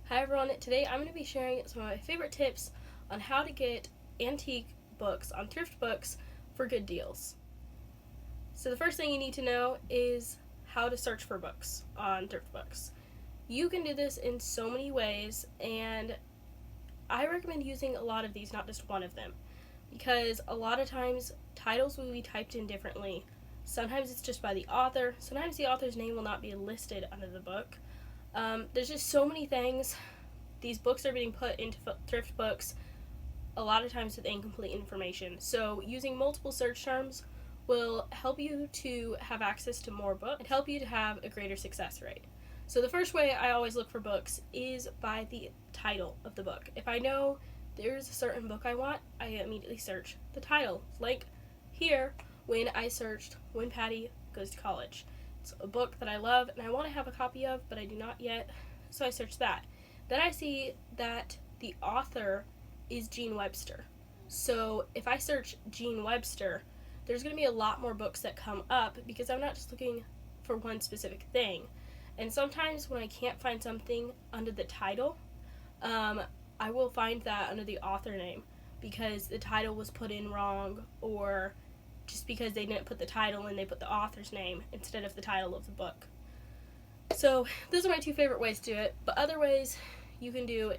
Hi everyone, today I'm going to be sharing some of my favorite tips on how to get antique books on Thriftbooks for good deals. So the first thing you need to know is how to search for books on Thriftbooks. You can do this in so many ways, and I recommend using a lot of these, not just one of them, because a lot of times titles will be typed in differently. Sometimes it's just by the author, sometimes the author's name will not be listed under the book. There's just so many things. These books are being put into Thriftbooks a lot of times with incomplete information. So using multiple search terms will help you to have access to more books and help you to have a greater success rate. So the first way I always look for books is by the title of the book. If I know there's a certain book I want, I immediately search the title. Like here, when I searched When Patty Goes to College. It's a book that I love and I want to have a copy of, but I do not yet, so I search that. Then I see that the author is Gene Webster. So if I search Gene Webster, there's going to be a lot more books that come up because I'm not just looking for one specific thing. And sometimes when I can't find something under the title, I will find that under the author name because the title was put in wrong, or just because they didn't put the title and they put the author's name instead of the title of the book. So those are my two favorite ways to do it, but other ways you can do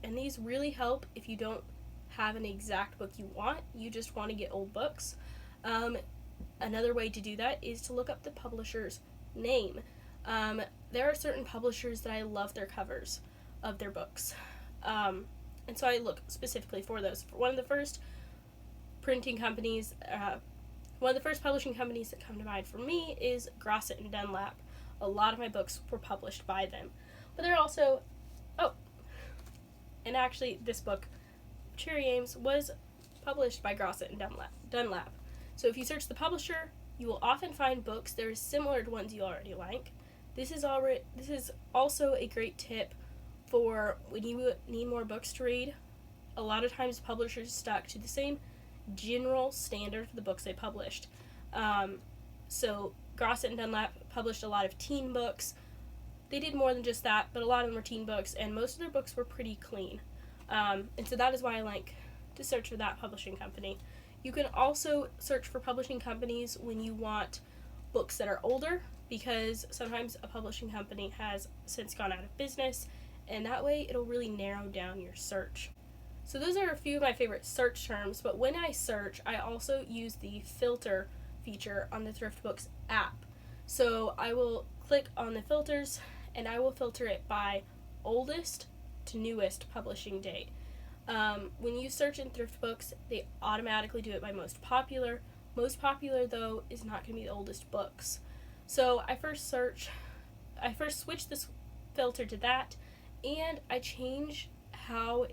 and these really help if you don't have an exact book you want, you just want to get old books. Another way to do that is to look up the publisher's name. There are certain publishers that I love their covers of their books. And so I look specifically for those. One of the first publishing companies that come to mind for me is Grosset and Dunlap. A lot of my books were published by them. But they're also, and actually this book, Cherry Ames, was published by Grosset and Dunlap. So if you search the publisher, you will often find books that are similar to ones you already like. This is also a great tip for when you need more books to read. A lot of times publishers stuck to the same general standard for the books they published. So Grosset and Dunlap published a lot of teen books. They did more than just that, but a lot of them were teen books, and most of their books were pretty clean. And so that is why I like to search for that publishing company. You can also search for publishing companies when you want books that are older, because sometimes a publishing company has since gone out of business, and that way it'll really narrow down your search. So those are a few of my favorite search terms, but when I search, I also use the filter feature on the Thriftbooks app. So I will click on the filters, and I will filter it by oldest to newest publishing date. When you search in Thriftbooks, they automatically do it by most popular. Most popular, though, is not going to be the oldest books. So I first switch this filter to that, and I change how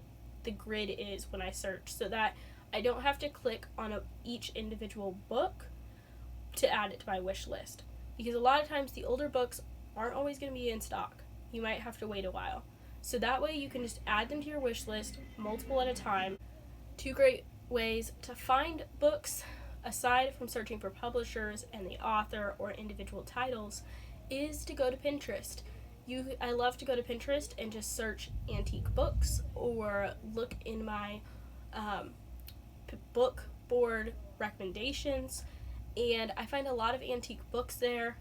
the grid is when I search so that I don't have to click on each individual book to add it to my wish list. Because a lot of times the older books aren't always going to be in stock. You might have to wait a while. So that way you can just add them to your wish list, multiple at a time. Two great ways to find books, aside from searching for publishers and the author or individual titles, is to go to Pinterest. I love to go to Pinterest and just search antique books, or look in my book board recommendations, and I find a lot of antique books there.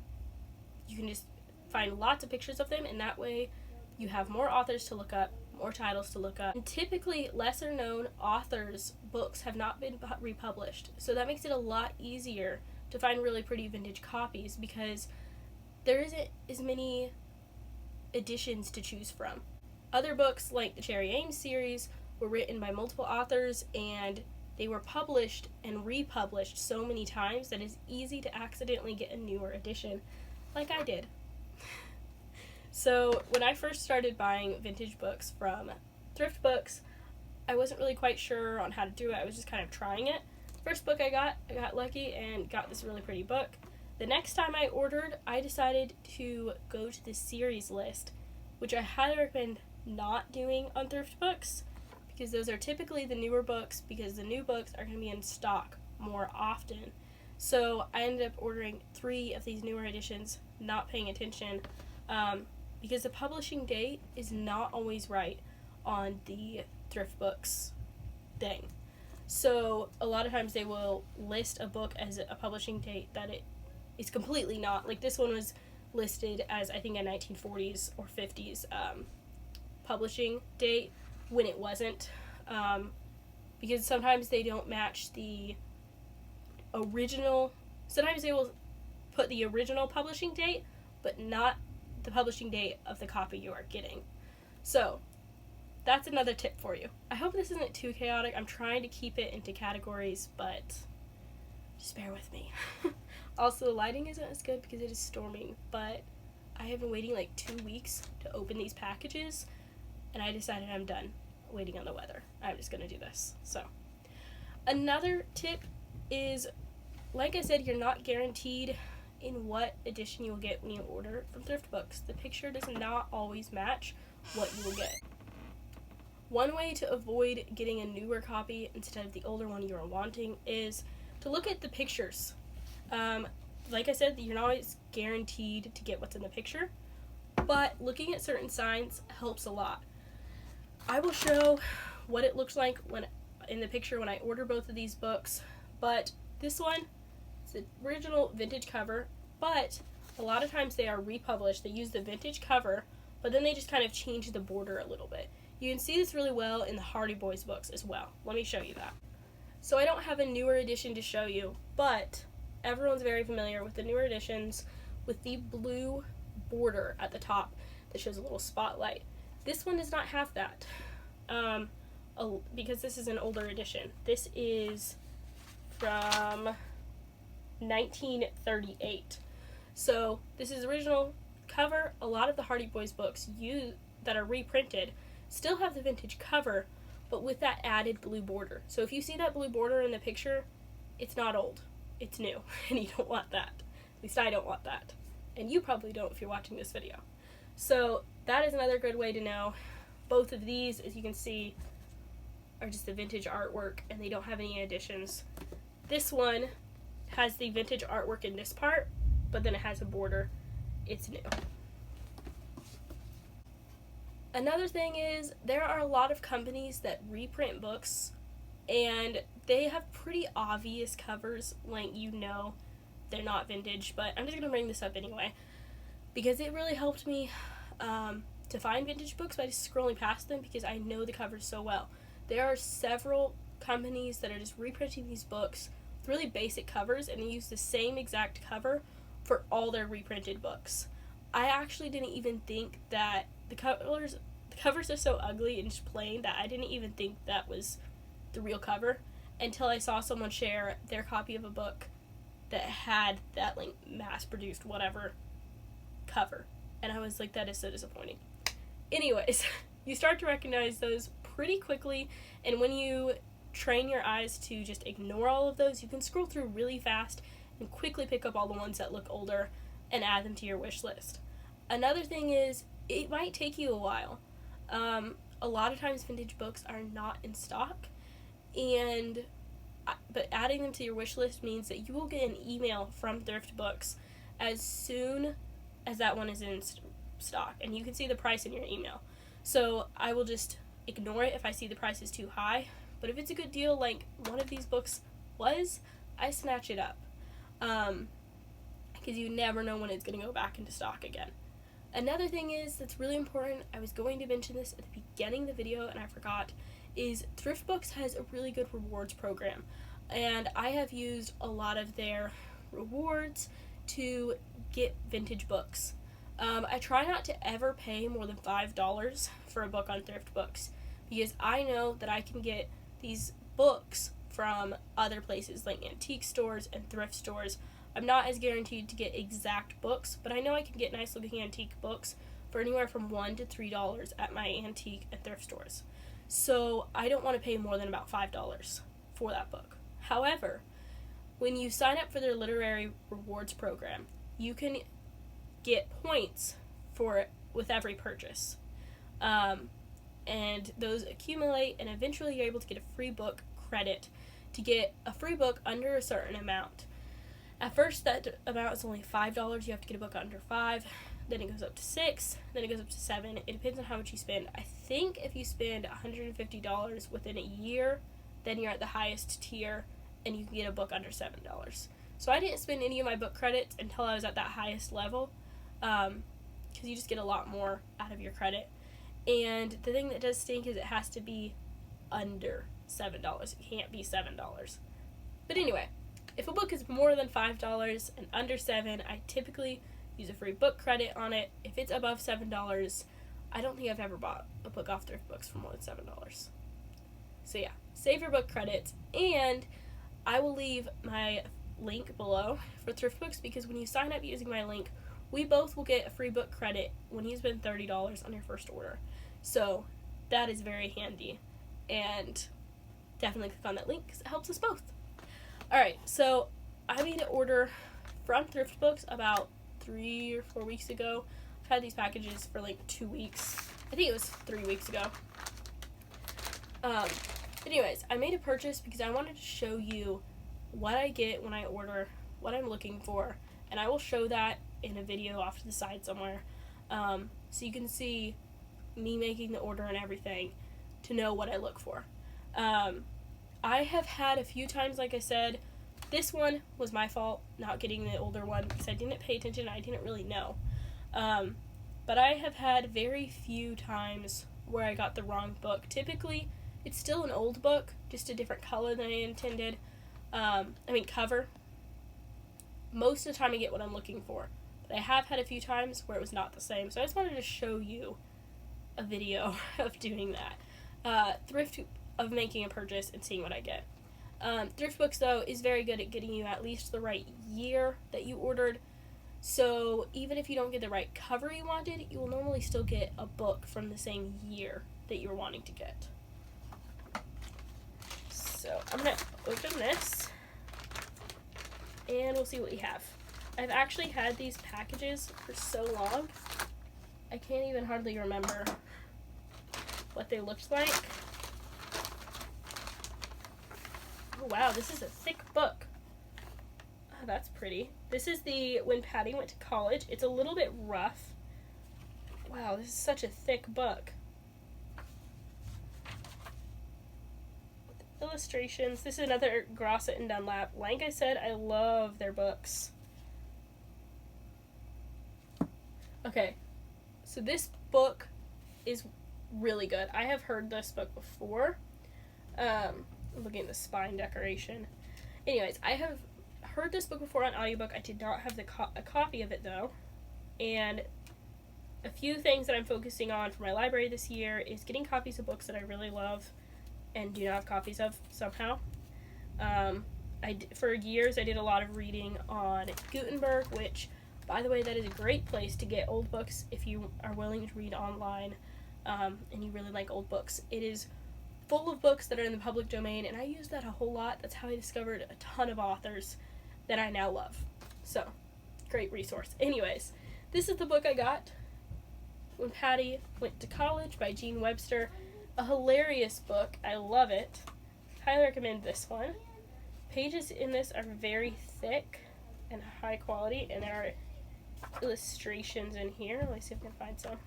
You can just find lots of pictures of them, and that way you have more authors to look up, more titles to look up. And typically, lesser known authors' books have not been republished, so that makes it a lot easier to find really pretty vintage copies because there isn't as many editions to choose from. Other books, like the Cherry Ames series, were written by multiple authors, and they were published and republished so many times that it's easy to accidentally get a newer edition, like I did. So when I first started buying vintage books from Thriftbooks, I wasn't really quite sure on how to do it. I was just kind of trying it. First book I got lucky and got this really pretty book. The next time I ordered, I decided to go to the series list, which I highly recommend not doing on Thriftbooks, because those are typically the newer books, because the new books are going to be in stock more often. So I ended up ordering 3 of these newer editions, not paying attention, because the publishing date is not always right on the Thriftbooks thing. So a lot of times they will list a book as a publishing date that it is completely not. Like this one was listed as, I think, a 1940s or 50s publishing date when it wasn't, because sometimes they don't match the original. Sometimes they will put the original publishing date, but not the publishing date of the copy you are getting. So that's another tip for you. I hope this isn't too chaotic. I'm trying to keep it into categories, but just bear with me. Also, the lighting isn't as good because it is storming, but I have been waiting like 2 weeks to open these packages, and I decided I'm done waiting on the weather. I'm just going to do this. So, another tip is, like I said, you're not guaranteed in what edition you will get when you order from Thriftbooks. The picture does not always match what you will get. One way to avoid getting a newer copy instead of the older one you are wanting is to look at the pictures. Like I said, you're not always guaranteed to get what's in the picture, but looking at certain signs helps a lot. I will show what it looks like when in the picture when I order both of these books, but this one is the original vintage cover, but a lot of times they are republished. They use the vintage cover, but then they just kind of change the border a little bit. You can see this really well in the Hardy Boys books as well. Let me show you that. So I don't have a newer edition to show you, but everyone's very familiar with the newer editions with the blue border at the top that shows a little spotlight. This one does not have that, because this is an older edition. This is from 1938. So this is original cover. A lot of the Hardy Boys books that are reprinted still have the vintage cover, but with that added blue border. So if you see that blue border in the picture, it's not old. It's new, and you don't want that. At least I don't want that. And you probably don't if you're watching this video. So that is another good way to know. Both of these, as you can see, are just the vintage artwork, and they don't have any additions. This one has the vintage artwork in this part, but then it has a border. It's new. Another thing is, there are a lot of companies that reprint books, and they have pretty obvious covers, like they're not vintage, but I'm just going to bring this up anyway, because it really helped me to find vintage books by just scrolling past them, because I know the covers so well. There are several companies that are just reprinting these books with really basic covers, and they use the same exact cover for all their reprinted books. I actually didn't even think that the covers are so ugly and just plain that I didn't even think that was the real cover until I saw someone share their copy of a book that had that like mass-produced whatever cover, and I was like, that is so disappointing. Anyways, you start to recognize those pretty quickly, and when you train your eyes to just ignore all of those, you can scroll through really fast and quickly pick up all the ones that look older and add them to your wish list. Another thing is, it might take you a while. A lot of times vintage books are not in stock, but adding them to your wish list means that you will get an email from Thriftbooks as soon as that one is in stock, and you can see the price in your email. So I will just ignore it if I see the price is too high, but if it's a good deal like one of these books was, I snatch it up, because you never know when it's going to go back into stock again. Another thing is that's really important, I was going to mention this at the beginning of the video and I forgot, is Thriftbooks has a really good rewards program, and I have used a lot of their rewards to get vintage books. I try not to ever pay more than $5 for a book on Thriftbooks, because I know that I can get these books from other places like antique stores and thrift stores. I'm not as guaranteed to get exact books, but I know I can get nice looking antique books for anywhere from $1 to $3 at my antique and thrift stores. So I don't want to pay more than about $5 for that book. However, when you sign up for their literary rewards program, you can get points for it with every purchase. And those accumulate, and eventually you're able to get a free book credit to get a free book under a certain amount. At first, that amount is only $5. You have to get a book under $5. then it goes up to 6, then it goes up to 7. It depends on how much you spend. I think if you spend $150 within a year, then you're at the highest tier and you can get a book under $7. So I didn't spend any of my book credits until I was at that highest level, because you just get a lot more out of your credit. And the thing that does stink is it has to be under $7. It can't be $7. But anyway, if a book is more than $5 and under $7, I typically use a free book credit on it. If it's above $7, I don't think I've ever bought a book off Thriftbooks for more than $7. So yeah, save your book credits, and I will leave my link below for Thriftbooks, because when you sign up using my link, we both will get a free book credit when you spend $30 on your first order. So that is very handy, and definitely click on that link because it helps us both. Alright, so I made an order from Thriftbooks about 3 or 4 weeks ago. I've had these packages for like 2 weeks. I think it was 3 weeks ago. Anyways, I made a purchase because I wanted to show you what I get when I order, what I'm looking for, and I will show that in a video off to the side somewhere, so you can see me making the order and everything to know what I look for. I have had a few times, like I said, this one was my fault, not getting the older one, because I didn't pay attention, I didn't really know. But I have had very few times where I got the wrong book. Typically, it's still an old book, just a different color than I intended. Cover. Most of the time I get what I'm looking for. But I have had a few times where it was not the same. So I just wanted to show you a video of doing that. Of making a purchase and seeing what I get. Thriftbooks, though, is very good at getting you at least the right year that you ordered. So even if you don't get the right cover you wanted, you will normally still get a book from the same year that you were wanting to get. So I'm going to open this, and we'll see what we have. I've actually had these packages for so long, I can't even hardly remember what they looked like. Oh wow, this is a thick book. Oh, that's pretty. This is the When Patty Went to College. It's a little bit rough. Wow, this is such a thick book. With illustrations. This is another Grosset and Dunlap. Like I said, I love their books. Okay, so this book is really good. I have heard this book before. Looking at the spine decoration. Anyways, I have heard this book before on audiobook. I did not have a copy of it, though. And a few things that I'm focusing on for my library this year is getting copies of books that I really love and do not have copies of somehow. For years, I did a lot of reading on Gutenberg, which, by the way, that is a great place to get old books if you are willing to read online and you really like old books. It is full of books that are in the public domain, and I use that a whole lot. That's how I discovered a ton of authors that I now love. So, great resource. Anyways, this is the book I got, When Patty Went to College by Jean Webster. A hilarious book. I love it. Highly recommend this one. Pages in this are very thick and high quality, and there are illustrations in here. Let me see if I can find some.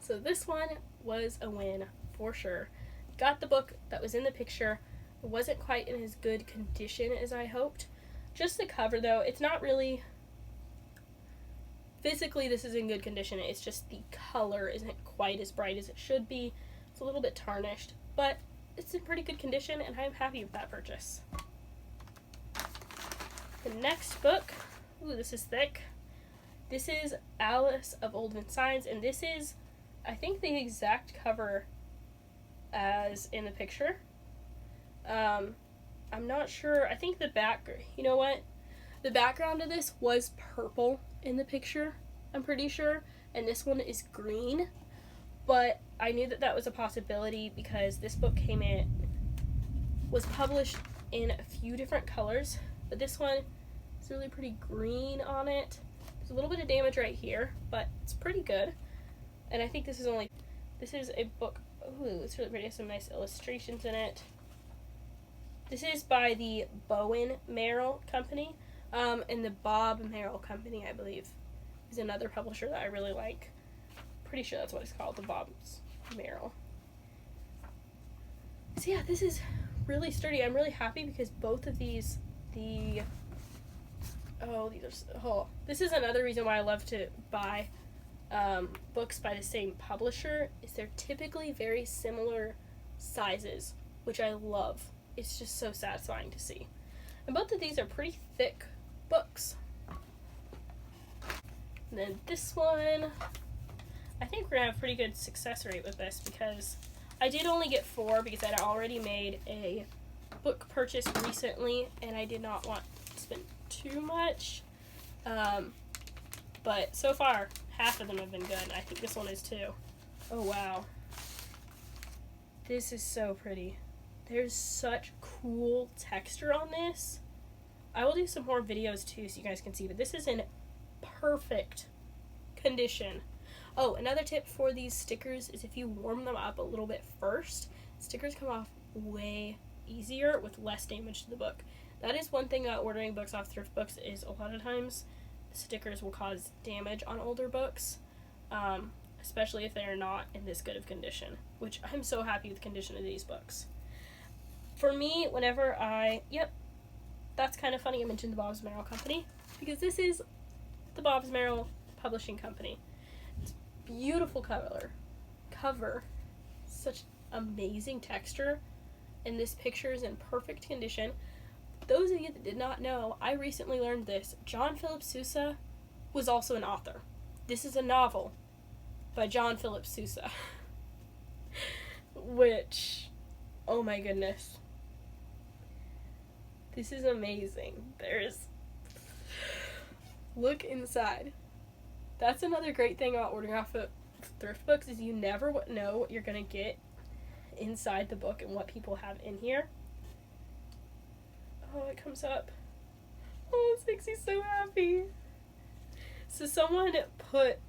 So this one was a win for sure. Got the book that was in the picture. It wasn't quite in as good condition as I hoped. Just the cover, though, it's not really... Physically, this is in good condition. It's just the color isn't quite as bright as it should be. It's a little bit tarnished, but it's in pretty good condition, and I'm happy with that purchase. The next book, ooh, this is thick. This is Alice of Oldman Signs, and this is, I think, the exact cover as in the picture. I'm not sure. I think you know what? The background of this was purple in the picture, I'm pretty sure, and this one is green, but I knew that that was a possibility because this book was published in a few different colors, but this one is really pretty green on it. There's a little bit of damage right here, but it's pretty good, and I think this is a book. Ooh, it's really pretty. It has some nice illustrations in it. This is by the Bowen Merrill Company, and the Bob Merrill Company, I believe, is another publisher that I really like. Pretty sure that's what it's called, the Bob's Merrill. So yeah, this is really sturdy. I'm really happy because both of these, this is another reason why I love to buy books by the same publisher, is they're typically very similar sizes, which I love. It's just so satisfying to see. And both of these are pretty thick books. And then this one, I think we're going to have a pretty good success rate with this because I did only get 4 because I'd already made a book purchase recently and I did not want to spend too much. But so far, half of them have been good. I think this one is too. Oh, wow. This is so pretty. There's such cool texture on this. I will do some more videos too so you guys can see, but this is in perfect condition. Oh, another tip for these stickers is if you warm them up a little bit first, stickers come off way easier with less damage to the book. That is one thing about ordering books off Thriftbooks, is a lot of times stickers will cause damage on older books, especially if they are not in this good of condition, which I'm so happy with the condition of these books. For me, whenever that's kind of funny I mentioned the Bob's Merrill Company, because this is the Bob's Merrill Publishing Company. It's beautiful cover, such amazing texture, and this picture is in perfect condition. Those of you that did not know, I recently learned this. John Philip Sousa was also an author. This is a novel by John Philip Sousa. Which, oh my goodness. This is amazing. Look inside. That's another great thing about ordering off of Thriftbooks, is you never know what you're going to get inside the book and what people have in here. Oh, it comes up. Oh, this makes me so happy. So someone put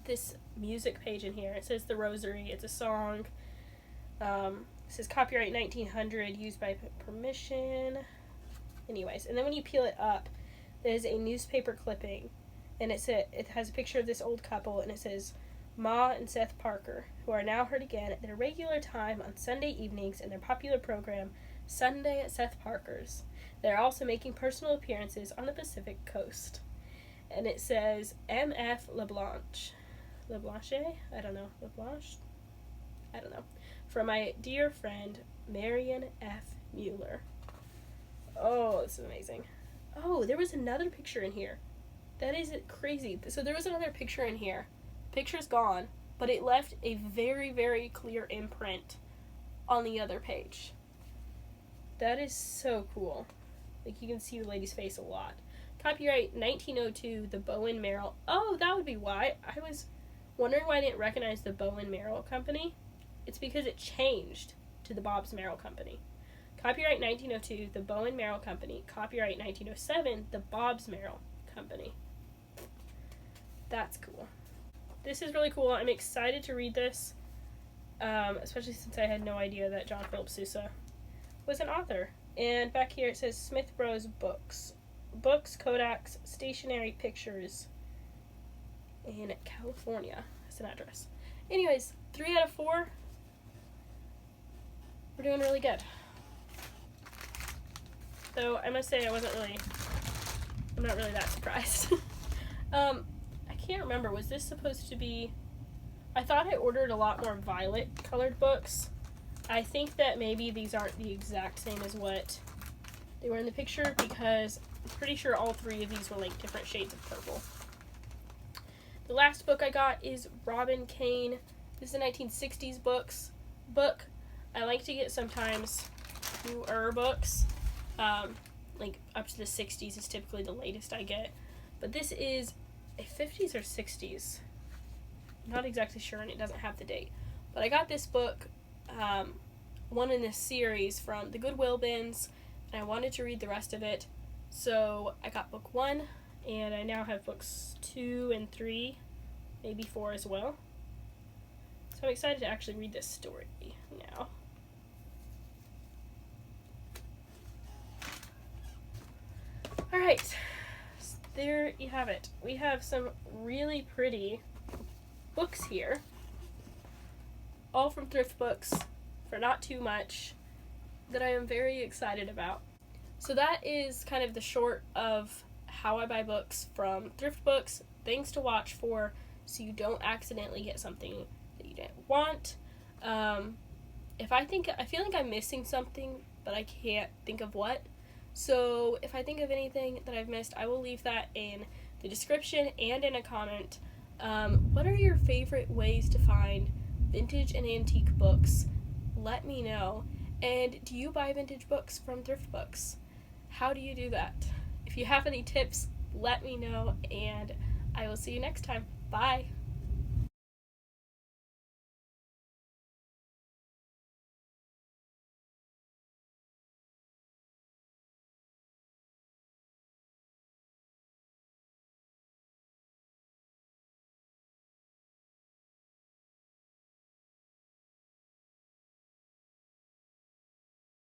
this music page in here. It says The Rosary. It's a song. It says copyright 1900, used by permission. Anyways, and then when you peel it up, there's a newspaper clipping, and it has a picture of this old couple, and it says, Ma and Seth Parker, who are now heard again at their regular time on Sunday evenings in their popular program, Sunday at Seth Parker's. They're also making personal appearances on the Pacific Coast. And it says, M.F. LeBlanche. LeBlanche? I don't know. LeBlanche? I don't know. From my dear friend, Marion F. Mueller. Oh, this is amazing. Oh, there was another picture in here. That is crazy. So there was another picture in here. Picture's gone, but it left a very, very clear imprint on the other page. That is so cool. Like, you can see the lady's face a lot. Copyright 1902, the Bowen Merrill. Oh, that would be why. I was wondering why I didn't recognize the Bowen Merrill Company. It's because it changed to the Bob's Merrill Company. Copyright 1902, the Bowen Merrill Company. Copyright 1907, the Bob's Merrill Company. That's cool. This is really cool. I'm excited to read this, especially since I had no idea that John Philip Sousa was an author. And back here it says Smith Bros. Books. Books, Kodaks, Stationary Pictures in California. That's an address. Anyways, 3 out of 4. We're doing really good. Though I must say I'm not really that surprised. I can't remember, was this supposed to be, I thought I ordered a lot more violet colored books. I think that maybe these aren't the exact same as what they were in the picture, because I'm pretty sure all 3 of these were like different shades of purple. The last book I got is Robin Kane. This is a 1960s book. I like to get sometimes newer books. Like up to the 60s is typically the latest I get. But this is a 50s or 60s. I'm not exactly sure, and it doesn't have the date. But I got this book, one in this series from the Goodwill bins, and I wanted to read the rest of it. So I got book 1, and I now have books 2 and 3, maybe 4 as well. So I'm excited to actually read this story now. Alright, there you have it. We have some really pretty books here, all from Thriftbooks for not too much, that I am very excited about. So that is kind of the short of how I buy books from Thriftbooks, things to watch for so you don't accidentally get something that you didn't want. I feel like I'm missing something, but I can't think of what. So if I think of anything that I've missed, I will leave that in the description and in a comment. What are your favorite ways to find vintage and antique books? Let me know. And do you buy vintage books from Thriftbooks? How do you do that? If you have any tips, let me know, and I will see you next time. Bye!